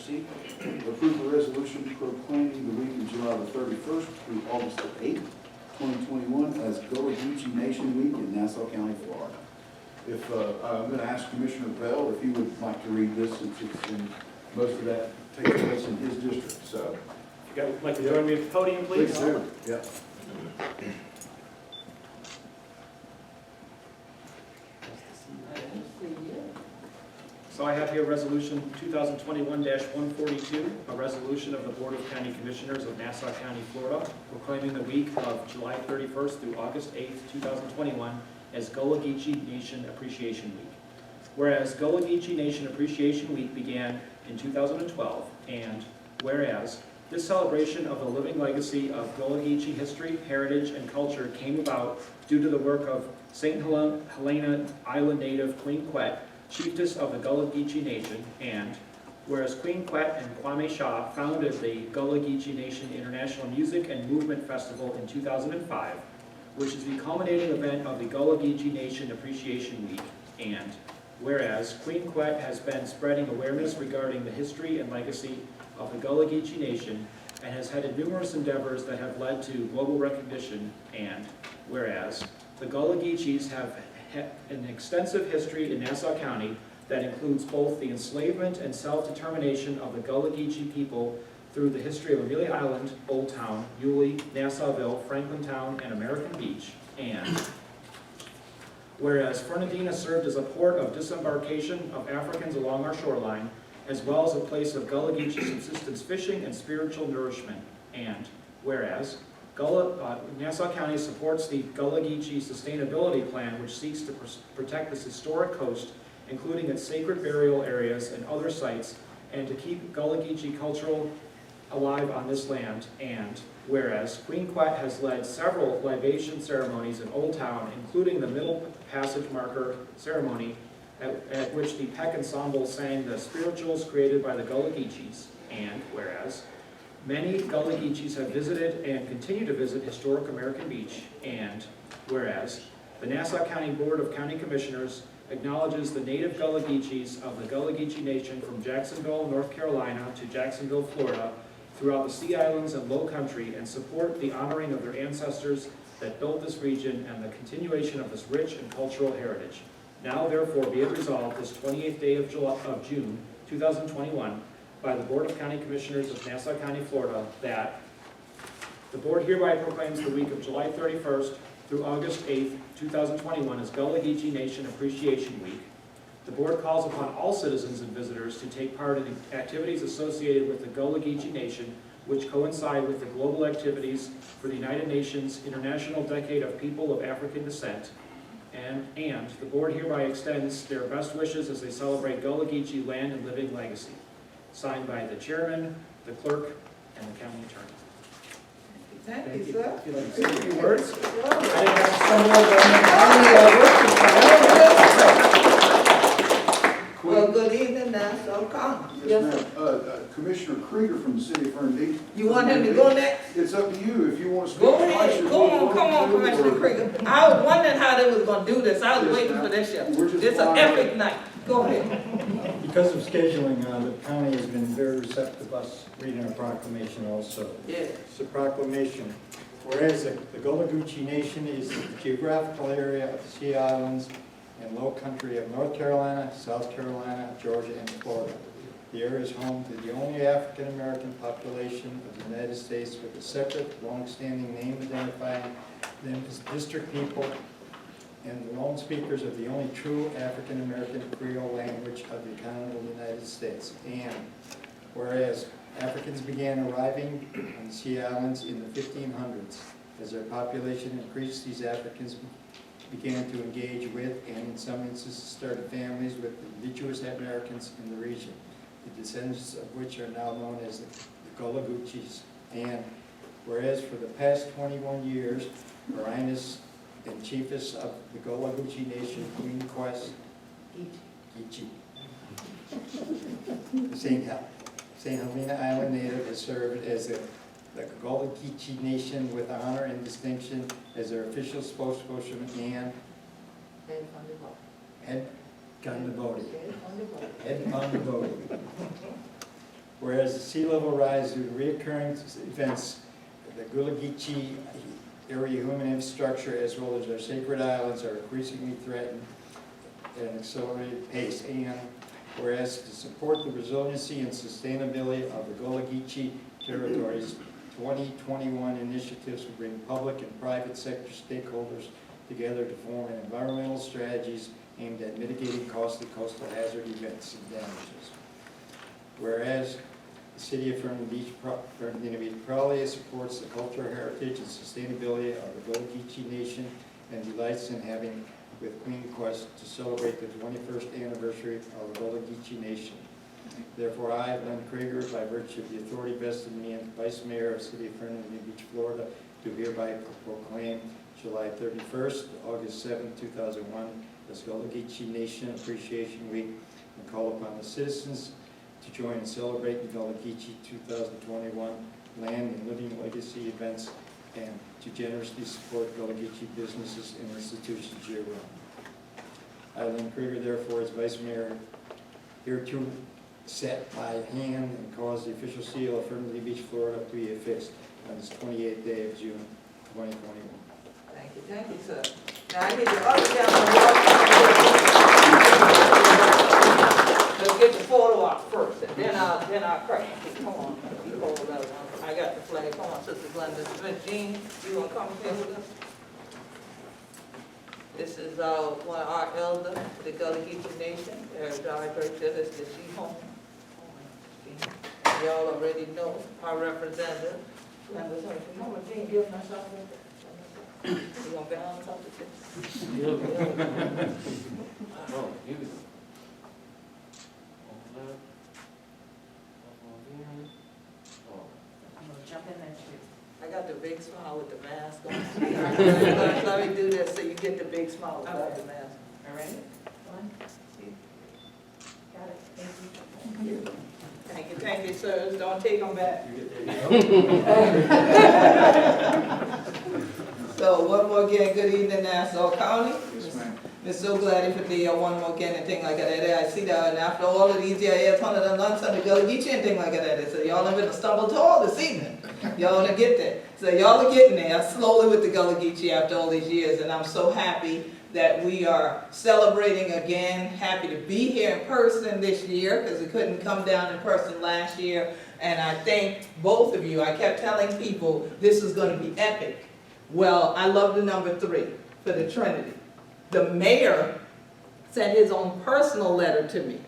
proceed. Approve a resolution proclaiming the week of July the 31st through August the 8th, 2021 as Gullah Geechee Nation Week in Nassau County, Florida. If, I'm going to ask Commissioner Bell if he would like to read this since it's in, most of that takes place in his district, so. If you guys would like to join me at the podium, please. do. Yeah. So I have here Resolution 2021-142, a resolution of the Board of County Commissioners of Nassau County, Florida, proclaiming the week of July 31st through August 8th, 2021 as Gullah Geechee Nation Appreciation Week. Whereas Gullah Geechee Nation Appreciation Week began in 2012, and whereas this celebration of the living legacy of Gullah Geechee history, heritage, and culture came about due to the work of St. Helena Island native Queen Quet, Chieftess of the Gullah Geechee Nation, and whereas Queen Quet and Kwame Shaw founded the Gullah Geechee Nation International Music and Movement Festival in 2005, which is the culminating event of the Gullah Geechee Nation Appreciation Week, and whereas Queen Quet has been spreading awareness regarding the history and legacy of the Gullah Geechee Nation and has headed numerous endeavors that have led to global recognition, and whereas the Gullah Geechees have an extensive history in Nassau County that includes both the enslavement and self-determination of the Gullah Geechee people through the history of Amelia Island, Old Town, Yulee, Nassauville, Franklintown, and American Beach, and whereas Fernandina served as a port of disembarkation of Africans along our shoreline, as well as a place of Gullah Geechee subsistence fishing and spiritual nourishment, and whereas Nassau County supports the Gullah Geechee Sustainability Plan, which seeks to protect this historic coast, including its sacred burial areas and other sites, and to keep Gullah Geechee culture alive on this land, and whereas Queen Quet has led several libation ceremonies in Old Town, including the Middle Passage Marker ceremony, at which the Peck Ensemble sang the spirituals created by the Gullah Geechees, and whereas many Gullah Geechees have visited and continue to visit historic American Beach, and whereas the Nassau County Board of County Commissioners acknowledges the native Gullah Geechees of the Gullah Geechee Nation from Jacksonville, North Carolina to Jacksonville, Florida, throughout the Sea Islands and Low Country, and support the honoring of their ancestors that built this region and the continuation of this rich and cultural heritage. Now therefore be it resolved this 28th day of June 2021 by the Board of County Commissioners of Nassau County, Florida, that the Board hereby proclaims the week of July 31st through August 8th, 2021 as Gullah Geechee Nation Appreciation Week. The Board calls upon all citizens and visitors to take part in the activities associated with the Gullah Geechee Nation, which coincide with the global activities for the United Nations International Decade of People of African Descent. And the Board hereby extends their best wishes as they celebrate Gullah Geechee land and living legacy. Signed by the chairman, the clerk, and the county attorney. Thank you, sir. If you'd like to say a few words. I didn't have to Well, good evening, Nassau County. Yes, ma'am. Commissioner Krieger from the city of Fernandina. You want him to go next? It's up to you if you want to speak. Go twice ahead, or come you on, want come on, to, Commissioner or- Krieger. I was wondering how they was gonna do this. I was Yes, waiting ma'am. for this show. We're just It's an flying. epic night. Go ahead. Because of scheduling, the county has been very receptive to us reading a proclamation also. Yes. It's a proclamation. Whereas the Gullah Geechee Nation is the geographical area of the Sea Islands and Low Country of North Carolina, South Carolina, Georgia, and Florida. The area is home to the only African American population of the United States with a separate, long-standing name identifying them as district people and the lone speakers of the only true African American Creole language of the continental United States. And whereas Africans began arriving on the Sea Islands in the 1500s, as their population increased, these Africans began to engage with, and in some instances started families with, indigenous Americans in the region, the descendants of which are now known as the Gullah Geechees. And whereas for the past 21 years, Her Highness and Chieftess of the Gullah Geechee Nation, Queen Quet, Geechee, St. Helena Island native, has served as the Gullah Geechee Nation with honor and distinction as their official spokesperson and head Gundabody. Whereas the sea level rise due to reoccurring events, the Gullah Geechee area human infrastructure as well as our sacred islands are increasingly threatened at an accelerated pace. And whereas to support the resiliency and sustainability of the Gullah Geechee territories, 2021 initiatives will bring public and private sector stakeholders together to form environmental strategies aimed at mitigating costly coastal hazard events and damages. Whereas the City of Fernandina Beach proudly supports the cultural heritage and sustainability of the Gullah Geechee Nation and delights in having with Queen Quet to celebrate the 21st anniversary of the Gullah Geechee Nation. Therefore, I, Len Krieger, by virtue of the authority vested in me as Vice Mayor of the City of Fernandina Beach, Florida, do hereby proclaim July 31st, August 7th, 2001 as Gullah Geechee Nation Appreciation Week, and call upon the citizens to join in celebrating Gullah Geechee 2021 land and living legacy events and to generously support Gullah Geechee businesses and institutions year-round. I, Len Krieger, therefore, as Vice Mayor, hereto set my hand and cause the official seal of Fernandina Beach, Florida to be affixed on this 28th day of June, 2021. Thank you, sir. Now I need the other gentleman. Let's get the photo op first, and then I'll crack it. Come on, you hold that one. I got the flag. Come on, Sister Glenda Smith. Jean, you wanna come here with us? This is one of our elders, the Gullah Geechee Nation. There's our right there. This is the she home. Y'all already know our representative. Glenda Smith. Come on, Jean, give us something. You want to balance out the thing? Oh, you. I'm gonna jump in that tree. I got the big smile with the mask on. Let me do this so you get the big smile without the mask. All right? 1, 2. Got it. Thank you. Thank you, sirs. Don't take them back. So one more again, good evening, Nassau County. Yes, ma'am. We're so glad for the one more again and thing like that. I see that, and after all of these years, 100 months on the Gullah Geechee and thing like that. So y'all have been a stumble tall this evening. Y'all to get there. So y'all are getting there slowly with the Gullah Geechee after all these years, and I'm so happy that we are celebrating again. Happy to be here in person this year because we couldn't come down in person last year. And I thank both of you. I kept telling people this is going to be epic. Well, I love the number 3 for the Trinity. The mayor sent his own personal letter to me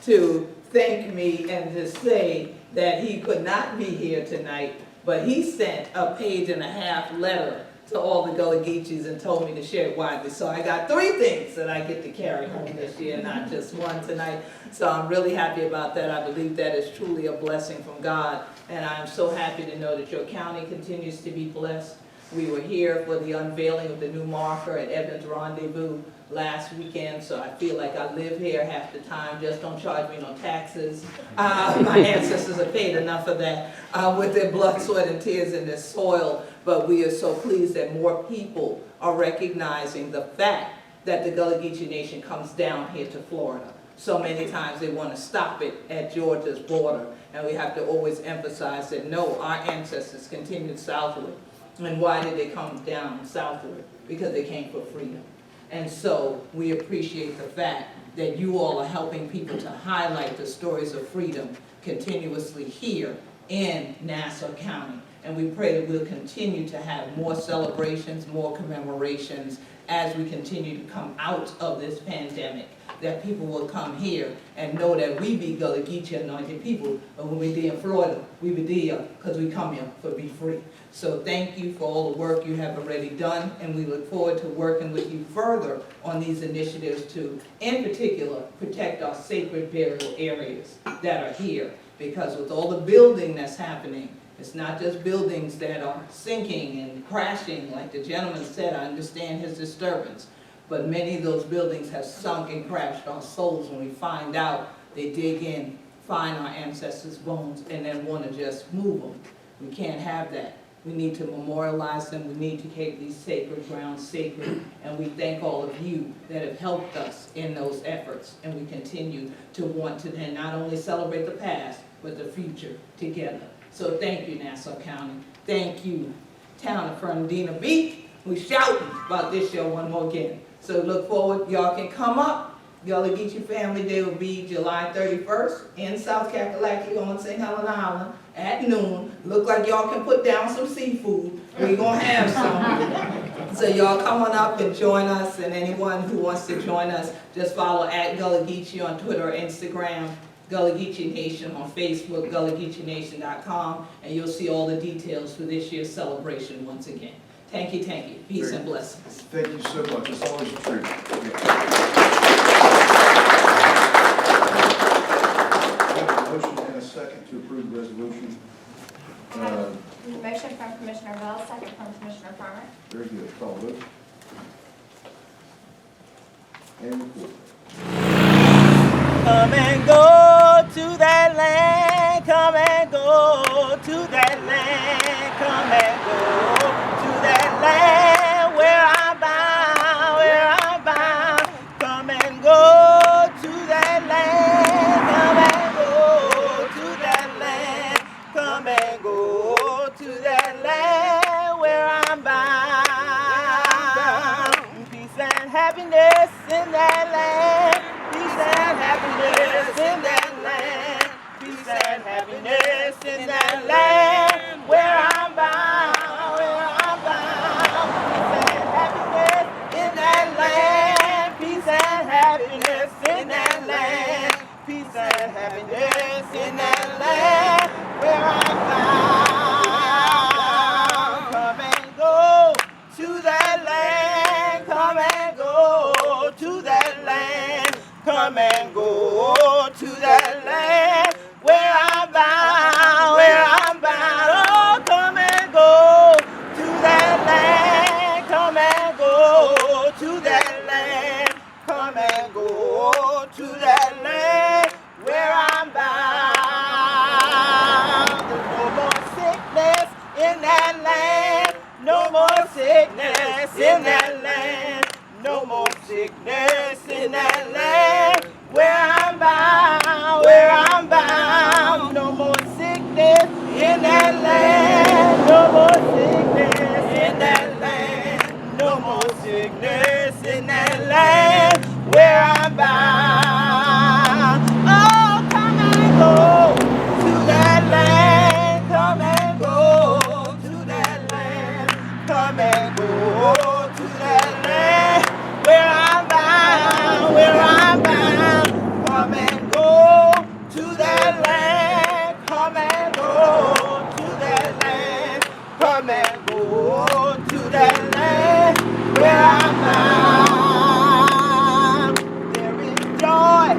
to thank me and to say that he could not be here tonight, but he sent a 1.5-page letter to all the Gullah Geechees and told me to share it widely. So I got 3 things that I get to carry home this year, not just one tonight. So I'm really happy about that. I believe that is truly a blessing from God. And I'm so happy to know that your county continues to be blessed. We were here for the unveiling of the new marker at Evans Rendezvous last weekend, so I feel like I live here half the time. Just don't charge me no taxes. My ancestors have paid enough of that with their blood, sweat, and tears in this soil. But we are so pleased that more people are recognizing the fact that the Gullah Geechee Nation comes down here to Florida. So many times they want to stop it at Georgia's border, and we have to always emphasize that no, our ancestors continued southward. And why did they come down southward? Because they came for freedom. And so we appreciate the fact that you all are helping people to highlight the stories of freedom continuously here in Nassau County. And we pray that we'll continue to have more celebrations, more commemorations as we continue to come out of this pandemic, that people will come here and know that we be Gullah Geechee anointed people. But when we be in Florida, we be there because we come here for be free. So thank you for all the work you have already done, and we look forward to working with you further on these initiatives to, in particular, protect our sacred burial areas that are here. Because with all the building that's happening, it's not just buildings that are sinking and crashing, like the gentleman said. I understand his disturbance. But many of those buildings have sunk and crashed our souls when we find out they dig in, find our ancestors' bones, and then want to just move them. We can't have that. We need to memorialize them. We need to keep these sacred grounds sacred. And we thank all of you that have helped us in those efforts. And we continue to want to then not only celebrate the past, but the future together. So thank you, Nassau County. Thank you, Town of Fernandina Beach. We shouting about this show one more again. So look forward, y'all can come up. Gullah Geechee Family Day will be July 31st in South Kakalaki on St. Helena Island at noon. Look like y'all can put down some seafood. We're gonna have some. So y'all come on up and join us, and anyone who wants to join us, just follow at Gullah Geechee on Twitter or Instagram, Gullah Geechee Nation on Facebook, GullahGeecheeNation.com, and you'll see all the details for this year's celebration once again. Thank you, thank you. Peace and blessings. Thank you so much. It's always a treat. We have a motion and a second to approve the resolution. Motion from Commissioner Bell, second from Commissioner Farmer. Very good. Call the vote. And report. Come and go to that land, come and go to that land, come and go to that land where I'm bound, where I'm bound. Come and go to that land, come and go to that land, come and go to that land where I'm bound. Peace and happiness in that land. Peace and happiness in that land. Peace and happiness in that land where I'm bound, where I'm bound. Peace and happiness in that land. Peace and happiness in that land where I'm bound. Come and go to that land. Come and go to that land. Come and go to that land where I'm bound, where I'm bound. Oh, come and go to that land. Come and go to that land. Come and go to that land where I'm bound. There's no more sickness in that land. No more sickness in that land. No more sickness in that land where I'm bound, where I'm bound. No more sickness in that land. No more sickness in that land. No more sickness in that land where I'm bound. Oh, come and go to that land. Come and go to that land. Come and go to that land where I'm bound, where I'm bound. Come and go to that land. Come and go to that land. Come and go to that land where I'm bound. There is joy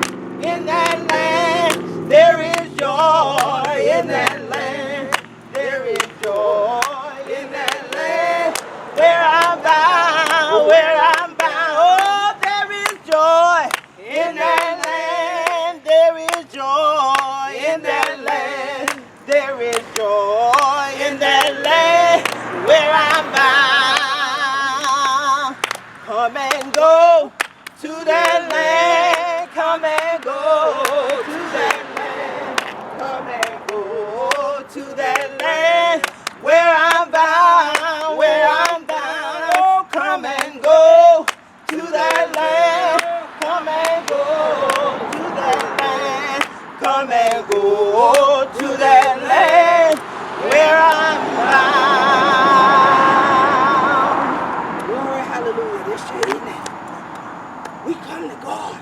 in that land. There is joy in that land. There is joy in that land where I'm bound, where I'm bound. Oh, there is joy in that land. There is joy in that land. There is joy in that land where I'm bound. Come and go to that land. Come and go to that land. Come and go to that land where I'm bound, where I'm bound. Oh, come and go to that land. Come and go to that land. Come and go to that land where I'm bound. Glory, hallelujah. This your evening. We come to God.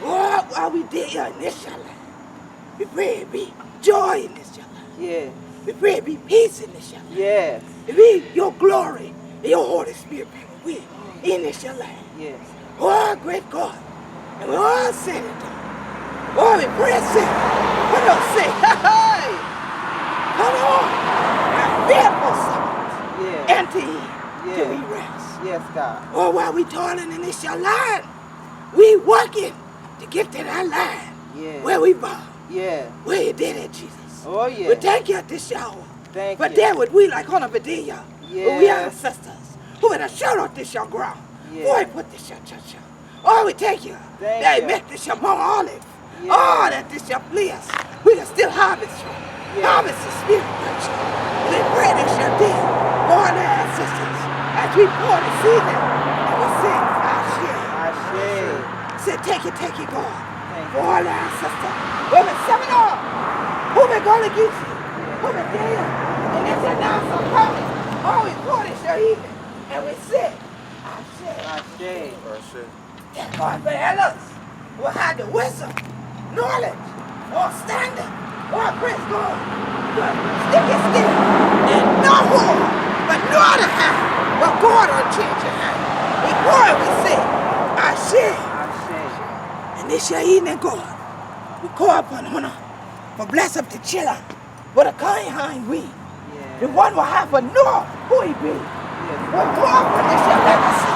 Oh, while we did here in this your land. We pray it be joy in this your land. Yeah. We pray it be peace in this your land. Yes. It be your glory and your Holy Spirit be with in this your land. Yes. Oh, great God. And we all said it. Oh, we pray it say. What else say? Hey! Come on. Our fearful souls. Yeah. Enter in till we rest. Yes, God. Oh, while we toiling in this your land, we working to get to that land. Yeah. Where we bound. Yeah. Where you did it, Jesus. Oh, yeah. We thank you at this hour. Thank you. But there would we like on a Padilla. Yeah. We are ancestors who would have showed up this your ground. Yeah. Boy, put this your church. Oh, we thank you. Thank you. Make this your more olive. Oh, that this shall please. We can still harvest from. Harvest the spirit virtue. We pray that shall be for our ancestors as we pour the seed in. And we say, Ashe. Say, take it, God. For our ancestors. Women, seven all. Who been going to get you? Who been there? And they said, Nassau County. Oh, we pour this shall even. And we say, Ashe. Thank God for elders who had the wisdom, knowledge, understanding. Oh, praise God. But still, and no more, but no other hand. But God will change your hand. Before we say, Ashe. And this shall evening, God, we call upon honor for bless up the children with a kind hand we. The one will have to know who he be. We'll call upon this shall legacy.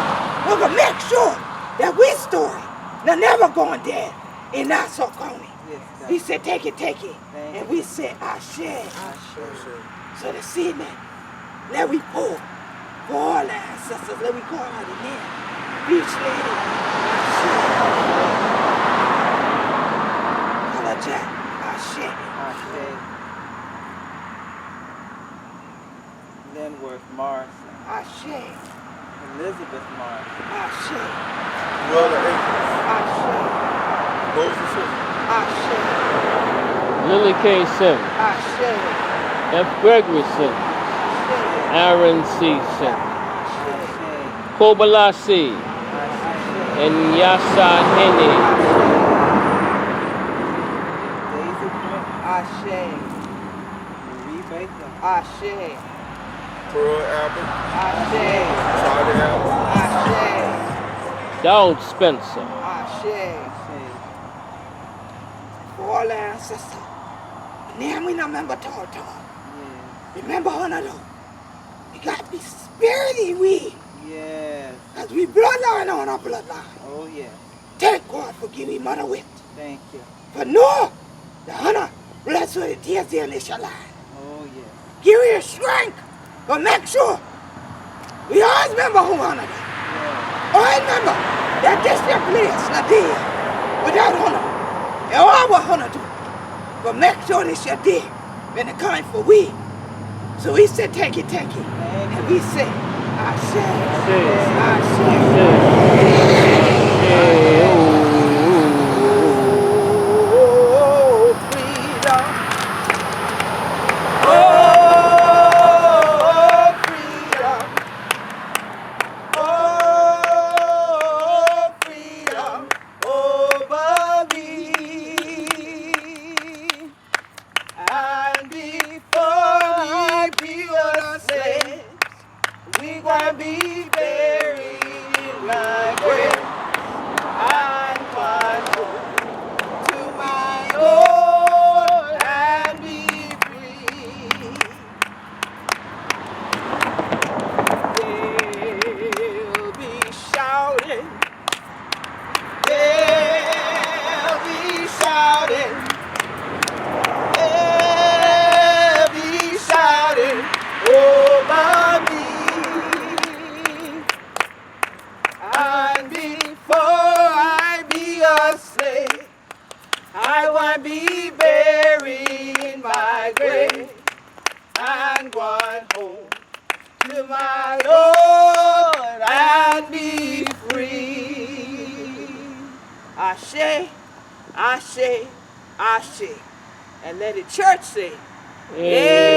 We will make sure that we story now never going dead in Nassau County. He said, take it. And we said, Ashe. So this evening, let we pour for all our ancestors. Let we call out the name. Beach lady, Ashe. Color Jack, Ashe. Linworth Morrison. Ashe. Elizabeth Morrison. Ashe. Ashe. Ashe. Ashe. Lily K. Simmons, Ashe. F. Gregory Simmons, Aaron C. Simmons, Ashe. Kobala C. and Yasa Hene. Daisy Prince. Ashe. Marie Baker. Ashe. Pearl Albert. Ashe. Charlie Albert. Ashe. Dowd Spencer, Ashe. For all our ancestors. Now we not remember tall. Remember honor though. We got to be spirity we. Yes. Cause we bloodline on our bloodline. Oh, yes. Thank God for giving mother wit. Thank you. For no, the honor, bless her the tears in this line. Oh, yes. Give her strength, but make sure we always remember who honored her. Yeah. Always remember that this their place, not there, without honor. And all what honor do. But make sure this your day, when it comes for we. So we said, take it. And we say, Ashe. Oh, freedom. Oh, freedom. Oh, freedom over me. And before I be a slave, we gonna be buried in my grave. I'm going to my Lord and be free. They'll be shouting. They'll be shouting. They'll be shouting over me. And before I be a slave, I want to be buried in my grave and going home to my Lord and be free. Ashe, Ashe, Ashe. And let the church say, Amen.